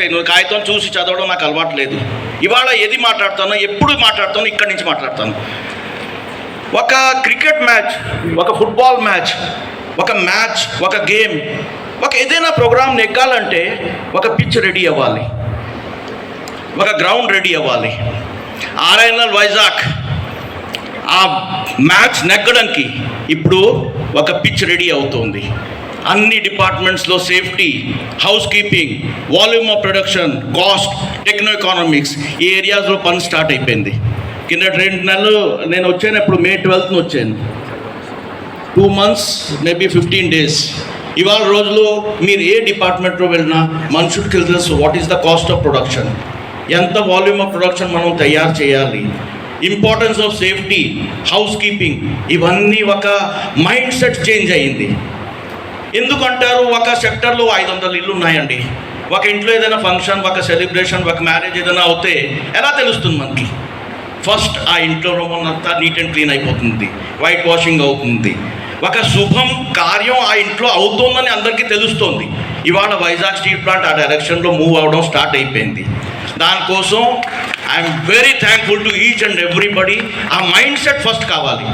చేయను, కాగితం చూసి చదవడం నాకు అలవాటు లేదు. ఇవాళ ఏది మాట్లాడతానో, ఎప్పుడు మాట్లాడతానో ఇక్కడి నుంచి మాట్లాడతాను. ఒక క్రికెట్ మ్యాచ్, ఒక ఫుట్బాల్ మ్యాచ్, ఒక గేమ్, ఒక ఏదైనా ప్రోగ్రామ్ నెగ్గాలంటే ఒక పిచ్ రెడీ అవ్వాలి, ఒక గ్రౌండ్ రెడీ అవ్వాలి. ఆర్ఐఎన్ఎల్ వైజాగ్ ఆ మ్యాచ్ నెగ్గడానికి ఇప్పుడు ఒక పిచ్ రెడీ అవుతుంది. అన్ని డిపార్ట్మెంట్స్లో safety, house keeping, volume of production, cost, techno economics, ఈ ఏరియాస్లో పని స్టార్ట్ అయిపోయింది. కింద 2 నెలలు నేను వచ్చాను, ఇప్పుడు May 12th వచ్చాను. 2 months, మేబీ 15 days. ఇవాళ రోజులో మీరు ఏ డిపార్ట్మెంట్లో వెళ్ళినా మనుషులకి తెలుసు what is the cost of production, ఎంత వాల్యూమ్ ఆఫ్ ప్రొడక్షన్ మనం తయారు చేయాలి, importance of safety, house keeping, ఇవన్నీ ఒక మైండ్ సెట్ చేంజ్ అయ్యింది. ఎందుకంటారు, ఒక సెక్టర్లో 500 ఇళ్ళు ఉన్నాయండి. ఒక ఇంట్లో ఏదైనా ఫంక్షన్, ఒక సెలబ్రేషన్, ఒక మ్యారేజ్ ఏదైనా అవుతే ఎలా తెలుస్తుంది మనకి? ఫస్ట్ ఆ ఇంట్లో అంతా నీట్ అండ్ క్లీన్ అయిపోతుంది, వైట్ వాషింగ్ అవుతుంది, ఒక శుభం కార్యం ఆ ఇంట్లో అవుతుందని అందరికీ తెలుస్తుంది. ఇవాళ వైజాగ్ స్టీల్ ప్లాంట్ ఆ డైరెక్షన్లో మూవ్ అవడం స్టార్ట్ అయిపోయింది. దానికోసం I'm very thankful to each and everybody. ఆ మైండ్ సెట్ ఫస్ట్ కావాలి.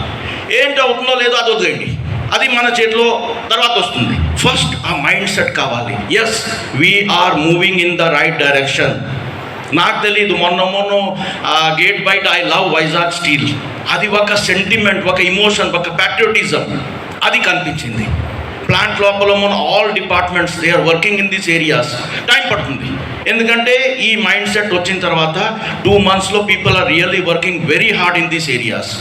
ఏంటి అవుతుందో లేదో అది వదిలేండి, అది మన చేతిలో తర్వాత వస్తుంది. ఫస్ట్ ఆ మైండ్ సెట్ కావాలి. Yes, we are moving in the right direction. నాకు తెలీదు, మొన్న గేట్ బయట ఐ లవ్ వైజాగ్ స్టీల్, అది ఒక సెంటిమెంట్, ఒక ఇమోషన్, ఒక ప్యాట్రియోటిజం అది కనిపించింది. ప్లాంట్ లోపల all departments they are working in these areas. Time పడుతుంది, ఎందుకంటే ఈ మైండ్ సెట్ వచ్చిన తర్వాత 2 monthsలో people are really working very hard in these areas.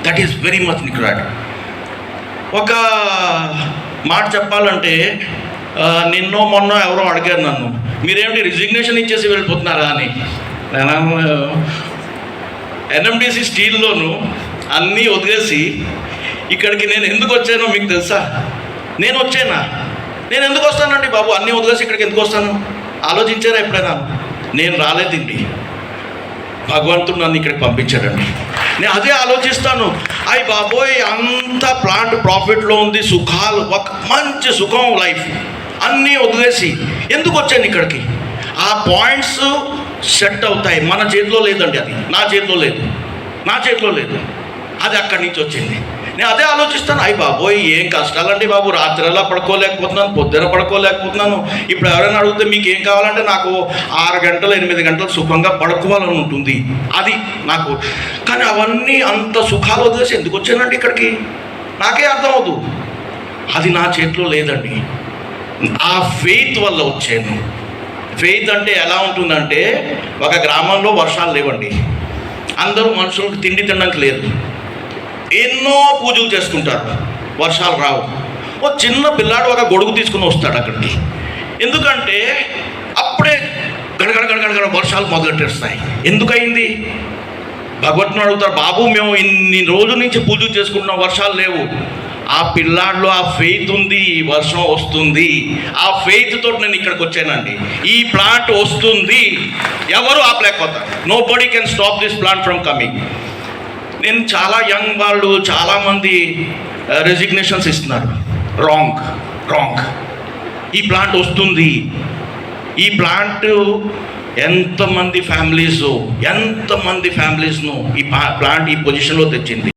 That is very much required. ఒక మాట చెప్పాలంటే, మొన్న ఎవరో అడిగారు నన్ను, మీరేమిటి రిజిగ్నేషన్ ఇచ్చేసి వెళ్ళిపోతున్నారా అని. నేను ఎన్ఎండిసి స్టీల్లోను అన్నీ వదిలేసి ఇక్కడికి నేను ఎందుకు వచ్చానో మీకు తెలుసా? నేను ఎందుకు వస్తానండి బాబు, అన్నీ వదిలేసి ఇక్కడికి ఎందుకు వస్తాను? ఆలోచించారా ఎప్పుడైనా? నేను రాలేదండి, భగవంతుడు నన్ను ఇక్కడికి పంపించాడండి. నేను అదే ఆలోచిస్తాను, అయ్యి బాబోయ్ అంత ప్లాంట్ ప్రాఫిట్లో ఉంది, సుఖాలు, ఒక మంచి సుఖం లైఫ్, అన్నీ వదిలేసి ఎందుకు వచ్చాను ఇక్కడికి? ఆ పాయింట్స్ సెట్ అవుతాయి. మన చేతిలో లేదండి, అది నా చేతిలో లేదు, అది అక్కడి నుంచి వచ్చింది. నేను అదే ఆలోచిస్తాను, అయ్యి బాబోయ్ ఏం కష్టాలండి బాబు, రాత్రిలా పడుకోలేకపోతున్నాను, పొద్దున పడుకోలేకపోతున్నాను. ఇప్పుడు ఎవరైనా అడిగితే మీకు ఏం కావాలంటే నాకు 6 గంటలు 8 గంటలు సుఖంగా పడుకోవాలని ఉంటుంది, అది నాకు. కానీ అవన్నీ అంత సుఖాలు వదిలేసి ఎందుకు వచ్చానండి ఇక్కడికి? నాకే అర్థం అవదు. అది నా చేతిలో లేదండి. ఆ ఫెయిత్ వల్ల వచ్చాను. ఫెయిత్ అంటే ఎలా ఉంటుందంటే, ఒక గ్రామంలో వర్షాలు లేవండి, అందరూ మనుషులకు తిండి తినడానికి లేదు, ఎన్నో పూజలు చేసుకుంటారు, వర్షాలు రావు. ఓ చిన్న పిల్లాడు ఒక గొడుగు తీసుకుని వస్తాడు అక్కడికి. ఎందుకంటే అప్పుడే గడగడ వర్షాలు మొదలెట్టేస్తాయి. ఎందుకయింది? భగవంతుని అడుగుతారు, బాబు మేము ఇన్ని రోజుల నుంచి పూజలు చేసుకుంటున్నాం, వర్షాలు లేవు. ఆ పిల్లాడిలో ఆ ఫెయిత్ ఉంది, వర్షం వస్తుంది. ఆ ఫెయిత్ తోటి నేను ఇక్కడికి వచ్చానండి. ఈ ప్లాంట్ వస్తుంది, ఎవరు ఆపలేకపోతారు. Nobody can stop this plant from coming. నేను చాలా యంగ్ వాళ్ళు చాలామంది రెసిగ్నేషన్స్ ఇస్తున్నారు. రాంగ్. ఈ ప్లాంట్ వస్తుంది. ఈ ప్లాంట్ ఎంతమంది ఫ్యామిలీస్ను ఈ ప్లాంట్ ఈ పొజిషన్లో తెచ్చింది.